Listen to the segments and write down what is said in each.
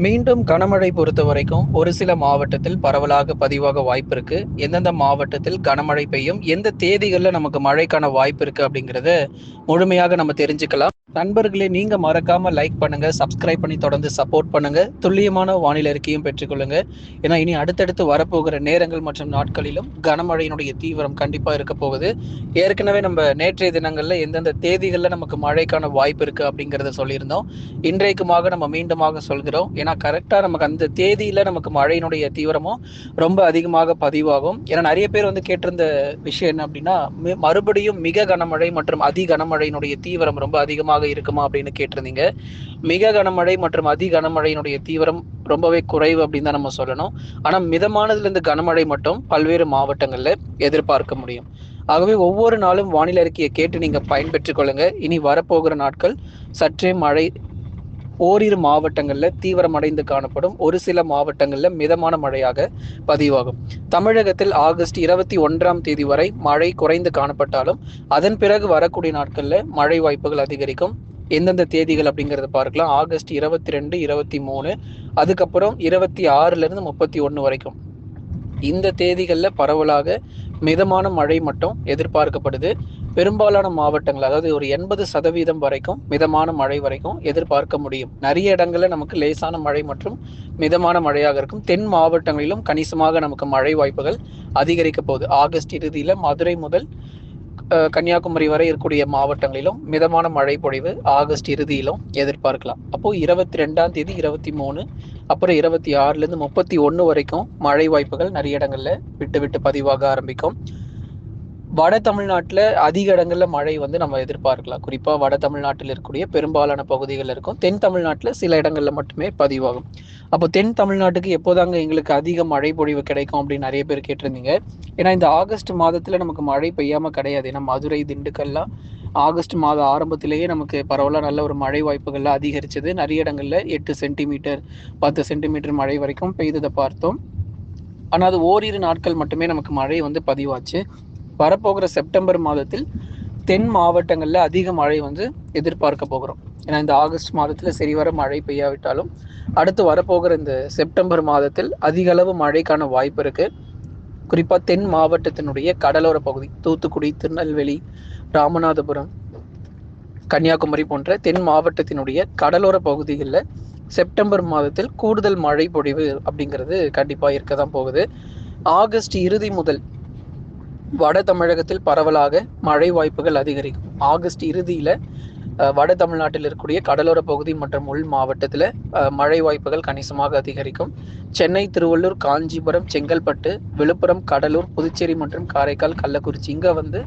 மீண்டும் கனமழை பொறுத்த வரைக்கும் ஒரு சில மாவட்டத்தில் பரவலாக பதிவாக வாய்ப்பு இருக்கு. எந்தெந்த மாவட்டத்தில் கனமழை பெய்யும், எந்த தேதிகளில் நமக்கு மழைக்கான வாய்ப்பு இருக்கு அப்படிங்கிறத முழுமையாக நம்ம தெரிஞ்சுக்கலாம். நண்பர்களே, நீங்க மறக்காம லைக் பண்ணுங்க, சப்ஸ்கிரைப் பண்ணி தொடர்ந்து சப்போர்ட் பண்ணுங்க. துல்லியமான வானிலை அறிக்கையும் பெற்றுக்கொள்ளுங்க. ஏன்னா இனி அடுத்தடுத்து வரப்போகிற நேரங்கள் மற்றும் நாட்களிலும் கனமழையினுடைய தீவிரம் கண்டிப்பா இருக்க போகுது. ஏற்கனவே நம்ம நேற்றைய தினங்கள்ல எந்தெந்த தேதிகளில் நமக்கு மழைக்கான வாய்ப்பு இருக்கு அப்படிங்கிறத சொல்லியிருந்தோம். இன்றைக்குமாக நம்ம மீண்டுமாக சொல்கிறோம். ஏன்னா கரெக்டாக நமக்கு அந்த தேதியில் நமக்கு மழையினுடைய தீவிரமும் ரொம்ப அதிகமாக பதிவாகும். ஏன்னா நிறைய பேர் வந்து கேட்டிருந்த விஷயம் என்ன அப்படின்னா, மறுபடியும் மிக கனமழை மற்றும் அதி கனமழையினுடைய தீவிரம் ரொம்ப அதிகமாக இருக்குமா அப்படின்னு கேட்டிருந்தீங்க. மிக கனமழை மற்றும் அதி கனமழையினுடைய தீவிரம் ரொம்பவே குறைவு அப்படின்னு தான் நம்ம சொல்லணும். ஆனால் மிதமானதுலேருந்து கனமழை மட்டும் பல்வேறு மாவட்டங்களில் எதிர்பார்க்க முடியும். ஆகவே ஒவ்வொரு நாளும் வானிலை அறிக்கையை கேட்டு நீங்கள் பயன்பெற்றுக் கொள்ளுங்க. இனி வரப்போகிற நாட்கள் சற்றே மழை ஓரிரு மாவட்டங்களில் தீவிரமடைந்து காணப்படும். ஒரு சில மாவட்டங்களில் மிதமான மழையாக பதிவாகும். தமிழகத்தில் ஆகஸ்ட் 21 வரை மழை குறைந்து காணப்பட்டாலும் அதன் பிறகு வரக்கூடிய நாட்களில் மழை வாய்ப்புகள் அதிகரிக்கும். எந்தெந்த தேதிகள் அப்படிங்கிறத பார்க்கலாம். ஆகஸ்ட் 22, 23, அதுக்கப்புறம் 26 31 வரைக்கும் இந்த தேதிகளில் பரவலாக மிதமான மழை மட்டும் எதிர்பார்க்கப்படுது. பெரும்பாலான மாவட்டங்கள், அதாவது ஒரு 80% வரைக்கும் மிதமான மழை வரைக்கும் எதிர்பார்க்க முடியும். நிறைய இடங்களில் நமக்கு லேசான மழை மற்றும் மிதமான மழையாக இருக்கும். தென் மாவட்டங்களிலும் கணிசமாக நமக்கு மழை வாய்ப்புகள் அதிகரிக்க போகுது. ஆகஸ்ட் இறுதியில் மதுரை முதல் கன்னியாகுமரி வரை இருக்கக்கூடிய மாவட்டங்களிலும் மிதமான மழை பொழிவு ஆகஸ்ட் இறுதியிலும் எதிர்பார்க்கலாம். அப்போ 22 23, அப்புறம் 26 31 வரைக்கும் மழை வாய்ப்புகள் நிறைய இடங்கள்ல விட்டு விட்டு பதிவாக ஆரம்பிக்கும். வட தமிழ்நாட்டில் அதிக இடங்கள்ல மழை வந்து நம்ம எதிர்பார்க்கலாம். குறிப்பாக வட தமிழ்நாட்டில் இருக்கக்கூடிய பெரும்பாலான பகுதிகள் இருக்கும். தென் தமிழ்நாட்டில் சில இடங்கள்ல மட்டுமே பதிவாகும். அப்போ தென் தமிழ்நாட்டுக்கு எப்போதாங்க எங்களுக்கு அதிக மழை பொழிவு கிடைக்கும் அப்படின்னு நிறைய பேர் கேட்டிருந்தீங்க. ஏன்னா இந்த ஆகஸ்ட் மாதத்துல நமக்கு மழை பெய்யாம கிடையாது. ஏன்னா மதுரை, திண்டுக்கல்லாம் ஆகஸ்ட் மாத ஆரம்பத்திலேயே நமக்கு பரவலாக நல்ல ஒரு மழை வாய்ப்புகள்லாம் அதிகரிச்சது. நிறைய இடங்கள்ல 8 சென்டிமீட்டர் 10 சென்டிமீட்டர் மழை வரைக்கும் பெய்ததை பார்த்தோம். ஆனால் அது ஓரிரு நாட்கள் மட்டுமே நமக்கு மழை வந்து பதிவாச்சு. வரப்போகிற செப்டம்பர் மாதத்தில் தென் மாவட்டங்களில் அதிக மழை வந்து எதிர்பார்க்க போகிறோம். ஏன்னா இந்த ஆகஸ்ட் மாதத்தில் சரிவர மழை பெய்யாவிட்டாலும் அடுத்து வரப்போகிற இந்த செப்டம்பர் மாதத்தில் அதிக அளவு மழைக்கான வாய்ப்பு இருக்கு. குறிப்பாக தென் மாவட்டத்தினுடைய கடலோர பகுதி, தூத்துக்குடி, திருநெல்வேலி, ராமநாதபுரம், கன்னியாகுமரி போன்ற தென் மாவட்டத்தினுடைய கடலோர பகுதிகளில் செப்டம்பர் மாதத்தில் கூடுதல் மழை பொழிவு அப்படிங்கிறது கண்டிப்பாக இருக்க தான் போகுது. ஆகஸ்ட் இறுதி முதல் வட தமிழகத்தில் பரவலாக மழை வாய்ப்புகள் அதிகரிக்கும். ஆகஸ்ட் இறுதியில் வட தமிழ்நாட்டில் இருக்கக்கூடிய கடலோர பகுதி மற்றும் உள் மாவட்டத்தில் மழை வாய்ப்புகள் கணிசமாக அதிகரிக்கும். சென்னை, திருவள்ளூர், காஞ்சிபுரம், செங்கல்பட்டு, விழுப்புரம், கடலூர், புதுச்சேரி மற்றும் காரைக்கால், கள்ளக்குறிச்சி இங்கே வந்து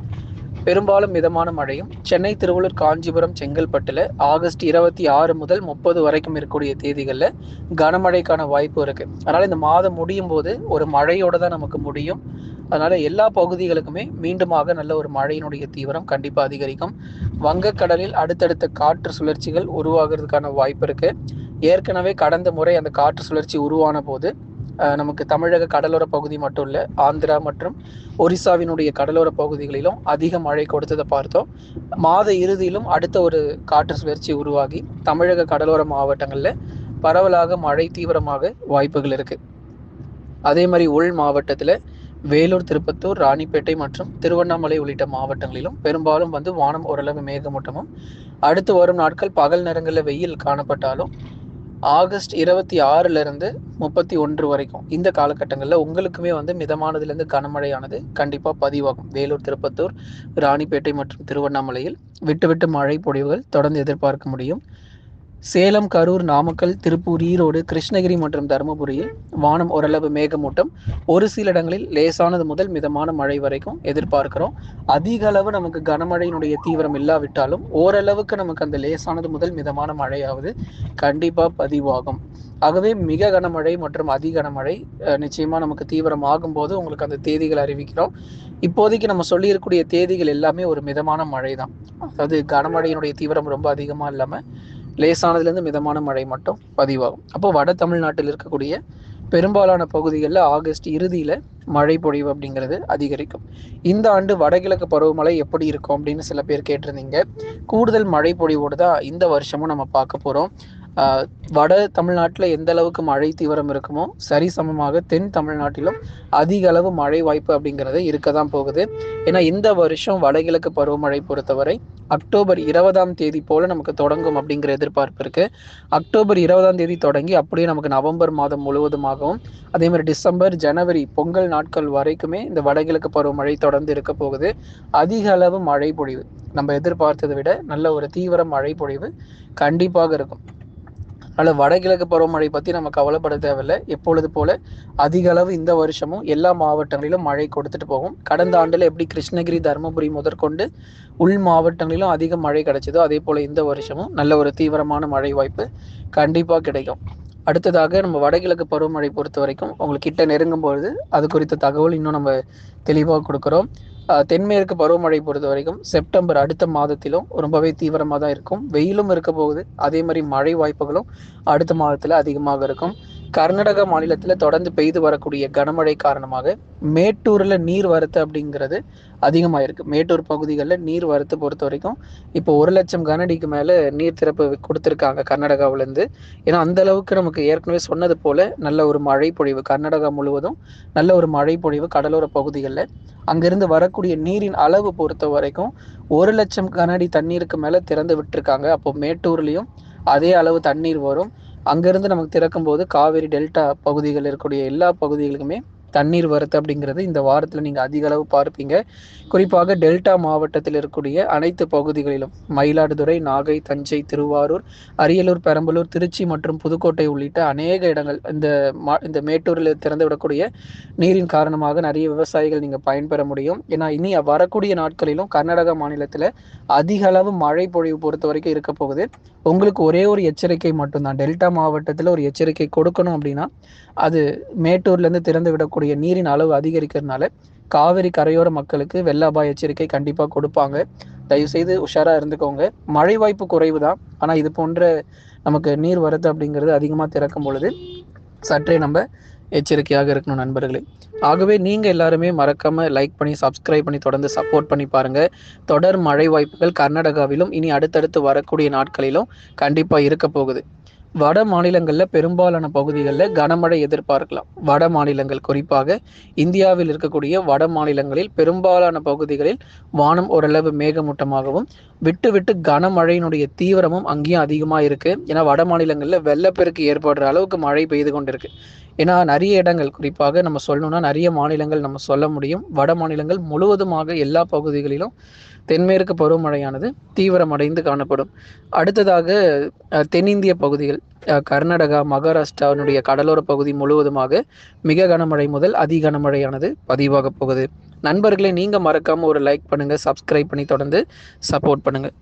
பெரும்பாலும் மிதமான மழையும், சென்னை, திருவள்ளூர், காஞ்சிபுரம், செங்கல்பட்டுல ஆகஸ்ட் 26 முதல் 30 வரைக்கும் இருக்கக்கூடிய தேதிகளில் கனமழைக்கான வாய்ப்பு இருக்கு. அதனால இந்த மாதம் முடியும் போது ஒரு மழையோட தான் நமக்கு முடியும். அதனால எல்லா பகுதிகளுக்குமே மீண்டுமாக நல்ல ஒரு மழையினுடைய தீவிரம் கண்டிப்பா அதிகரிக்கும். வங்கக்கடலில் அடுத்தடுத்த காற்று சுழற்சிகள் உருவாகிறதுக்கான வாய்ப்பு இருக்கு. ஏற்கனவே கடந்த முறை அந்த காற்று சுழற்சி உருவான போது நமக்கு தமிழக கடலோர பகுதி மட்டும் இல்லை, ஆந்திரா மற்றும் ஒரிசாவினுடைய கடலோர பகுதிகளிலும் அதிக மழை கொடுத்ததை பார்த்தோம். மாத இறுதியிலும் அடுத்த ஒரு காற்று சுழற்சி உருவாகி தமிழக கடலோர மாவட்டங்களில் பரவலாக மழை தீவிரமாக வாய்ப்புகள் இருக்கு. அதே மாதிரி உள் மாவட்டத்தில் வேலூர், திருப்பத்தூர், ராணிப்பேட்டை மற்றும் திருவண்ணாமலை உள்ளிட்ட மாவட்டங்களிலும் பெரும்பாலும் வந்து வானம் ஓரளவு மேகமூட்டமும், அடுத்து வரும் நாட்கள் பகல் நேரங்களில் வெயில் காணப்பட்டாலும் ஆகஸ்ட் 26 31 வரைக்கும் இந்த காலகட்டங்களில் உங்களுக்குமே வந்து மிதமானதுலேருந்து கனமழையானது கண்டிப்பாக பதிவாகும். வேலூர், திருப்பத்தூர், ராணிப்பேட்டை மற்றும் திருவண்ணாமலையில் விட்டு விட்டு மழை பொழிவுகள் தொடர்ந்து எதிர்பார்க்க முடியும். சேலம், கரூர், நாமக்கல், திருப்பூர், ஈரோடு, கிருஷ்ணகிரி மற்றும் தருமபுரியில் வானம் ஓரளவு மேகமூட்டம், ஒரு சில இடங்களில் லேசானது முதல் மிதமான மழை வரைக்கும் எதிர்பார்க்கிறோம். அதிக அளவு நமக்கு கனமழையினுடைய தீவிரம் இல்லாவிட்டாலும் ஓரளவுக்கு நமக்கு அந்த லேசானது முதல் மிதமான மழையாவது கண்டிப்பாக பதிவாகும். ஆகவே மிக கனமழை மற்றும் அதி கனமழை நிச்சயமா நமக்கு தீவிரம் ஆகும்போது உங்களுக்கு அந்த தேதிகள் அறிவிக்கிறோம். இப்போதைக்கு நம்ம சொல்லியிருக்கக்கூடிய தேதிகள் எல்லாமே ஒரு மிதமான மழை தான். அதாவது கனமழையினுடைய தீவிரம் ரொம்ப அதிகமாக இல்லாமல் லேசானதுலேருந்து மிதமான மழை மட்டும் பதிவாகும். அப்போ வட தமிழ்நாட்டில் இருக்கக்கூடிய பெரும்பாலான பகுதிகளில் ஆகஸ்ட் இறுதியில் மழை பொழிவு அப்படிங்கிறது அதிகரிக்கும். இந்த ஆண்டு வடகிழக்கு பருவமழை எப்படி இருக்கும் அப்படின்னு சில பேர் கேட்டிருந்தீங்க. கூடுதல் மழை பொழிவோடு தான் இந்த வருஷமும் நம்ம பார்க்க போகிறோம். வட தமிழ்நாட்டில் எந்த அளவுக்கு மழை தீவிரம் இருக்குமோ சரிசமமாக தென் தமிழ்நாட்டிலும் அதிக அளவு மழை வாய்ப்பு அப்படிங்கிறது இருக்க தான் போகுது. ஏன்னா இந்த வருஷம் வடகிழக்கு பருவமழை பொறுத்தவரை அக்டோபர் 20ஆம் தேதி போல நமக்கு தொடங்கும் அப்படிங்கிற எதிர்பார்ப்பு இருக்கு. அக்டோபர் 20ஆம் தேதி தொடங்கி அப்படியே நமக்கு நவம்பர் மாதம் முழுவதுமாகவும் அதே மாதிரி டிசம்பர் ஜனவரி பொங்கல் நாட்கள் வரைக்குமே இந்த வடகிழக்கு பருவமழை தொடர்ந்து இருக்க போகுது. அதிக அளவு மழை பொழிவு நம்ம எதிர்பார்த்ததை விட நல்ல ஒரு தீவிர மழை பொழிவு கண்டிப்பாக இருக்கும். அதனால் வடகிழக்கு பருவமழை பற்றி நம்ம கவலைப்பட தேவையில்லை. எப்பொழுது போல அதிக அளவு இந்த வருஷமும் எல்லா மாவட்டங்களிலும் மழை கொடுத்துட்டு போகும். கடந்த ஆண்டில் எப்படி கிருஷ்ணகிரி தருமபுரி முதற்கொண்டு உள் மாவட்டங்களிலும் அதிக மழை கிடைச்சதோ அதே போல் இந்த வருஷமும் நல்ல ஒரு தீவிரமான மழை வாய்ப்பு கண்டிப்பாக கிடைக்கும். அடுத்ததாக நம்ம வடகிழக்கு பருவமழை பொறுத்த வரைக்கும் உங்களுக்கு கிட்ட நெருங்கும் பொழுது அது குறித்த தகவல் இன்னும் நம்ம தெளிவாக கொடுக்குறோம். தென்மேற்கு பருவமழை பொறுத்த வரைக்கும் செப்டம்பர் அடுத்த மாதத்திலும் ரொம்பவே தீவிரமாக தான் இருக்கும். வெயிலும் இருக்க போகுது. அதே மாதிரி மழை வாய்ப்புகளும் அடுத்த மாதத்தில் அதிகமாக இருக்கும். கர்நாடகா மாநிலத்தில் தொடர்ந்து பெய்து வரக்கூடிய கனமழை காரணமாக மேட்டூரில் நீர் வரத்து அப்படிங்கிறது அதிகமாக இருக்குது. மேட்டூர் பகுதிகளில் நீர் வரத்து பொறுத்த வரைக்கும் இப்போ 1,00,000 கனஅடிக்கு மேலே நீர் திறப்பு கொடுத்துருக்காங்க கர்நாடகாவிலேருந்து. ஏன்னா அந்த அளவுக்கு நமக்கு ஏற்கனவே சொன்னது போல நல்ல ஒரு மழை பொழிவு கர்நாடகா முழுவதும் நல்ல ஒரு மழை பொழிவு கடலோர பகுதிகளில் அங்கிருந்து வரக்கூடிய நீரின் அளவு பொறுத்த வரைக்கும் 1,00,000 கனஅடி தண்ணீருக்கு மேலே திறந்து விட்டுருக்காங்க. அப்போ மேட்டூர்லேயும் அதே அளவு தண்ணீர் வரும். அங்கேருந்து நமக்கு திறக்கும் போது காவேரி டெல்டா பகுதிகள் இருக்கக்கூடிய எல்லா பகுதிகளுக்குமே தண்ணீர் வரத்து அப்படிங்கிறது இந்த வாரத்தில் நீங்கள் அதிக அளவு பார்ப்பீங்க. குறிப்பாக டெல்டா மாவட்டத்தில் இருக்கக்கூடிய அனைத்து பகுதிகளிலும் மயிலாடுதுறை, நாகை, தஞ்சை, திருவாரூர், அரியலூர், பெரம்பலூர், திருச்சி மற்றும் புதுக்கோட்டை உள்ளிட்ட அநேக இடங்கள் இந்த மேட்டூரில் திறந்து விடக்கூடிய நீரின் காரணமாக நிறைய விவசாயிகள் நீங்கள் பயன்பெற முடியும். ஏன்னா இனி வரக்கூடிய நாட்களிலும் கர்நாடகா மாநிலத்தில் அதிக அளவு மழை பொழிவு பொறுத்த வரைக்கும் இருக்க போகுது. உங்களுக்கு ஒரே ஒரு எச்சரிக்கை மட்டும்தான். டெல்டா மாவட்டத்தில் ஒரு எச்சரிக்கை கொடுக்கணும் அப்படின்னா அது மேட்டூர்லேருந்து திறந்து விடக்கூடிய நீரின் அளவு அதிகரிக்கிறதுனால காவிரி கரையோர மக்களுக்கு வெள்ள அபாய எச்சரிக்கை கண்டிப்பாக கொடுப்பாங்க. தயவுசெய்து உஷாராக இருந்துக்கோங்க. மழை வாய்ப்பு குறைவு தான். ஆனால் இது போன்ற நமக்கு நீர் வரது அப்படிங்கிறது அதிகமாக திறக்கும் பொழுது சற்றே நம்ம எச்சரிக்கையாக இருக்கணும் நண்பர்களே. ஆகவே நீங்கள் எல்லாருமே மறக்காமல் லைக் பண்ணி சப்ஸ்கிரைப் பண்ணி தொடர்ந்து சப்போர்ட் பண்ணி பாருங்கள். தொடர் மழை வாய்ப்புகள் கர்நாடகாவிலும் இனி அடுத்தடுத்து வரக்கூடிய நாட்களிலும் கண்டிப்பாக இருக்க போகுது. வட மாநிலங்களில் பெரும்பாலான பகுதிகளில் கனமழை எதிர்பார்க்கலாம். வட மாநிலங்கள் குறிப்பாக இந்தியாவில் இருக்கக்கூடிய வட மாநிலங்களில் பெரும்பாலான பகுதிகளில் வானம் ஓரளவு மேகமூட்டமாகவும் விட்டு விட்டு கனமழையினுடைய தீவிரமும் அங்கேயும் அதிகமாக இருக்குது. ஏன்னா வட மாநிலங்களில் வெள்ளப்பெருக்கு ஏற்படுற அளவுக்கு மழை பெய்து கொண்டிருக்கு. ஏன்னா நிறைய இடங்கள் குறிப்பாக நம்ம சொல்லணும்னா நிறைய மாநிலங்கள் நம்ம சொல்ல முடியும். வட மாநிலங்கள் முழுவதுமாக எல்லா பகுதிகளிலும் தென்மேற்கு பருவமழையானது தீவிரமடைந்து காணப்படும். அடுத்ததாக தென்னிந்திய பகுதிகள் கர்நாடகா, மகாராஷ்டிராவினுடைய கடலோர பகுதி முழுவதுமாக மிக கனமழை முதல் அதி கனமழையானது பதிவாக போகுது. நண்பர்களே, நீங்கள் மறக்காமல் ஒரு லைக் பண்ணுங்கள், சப்ஸ்கிரைப் பண்ணி தொடர்ந்து சப்போர்ட் பண்ணுங்கள்.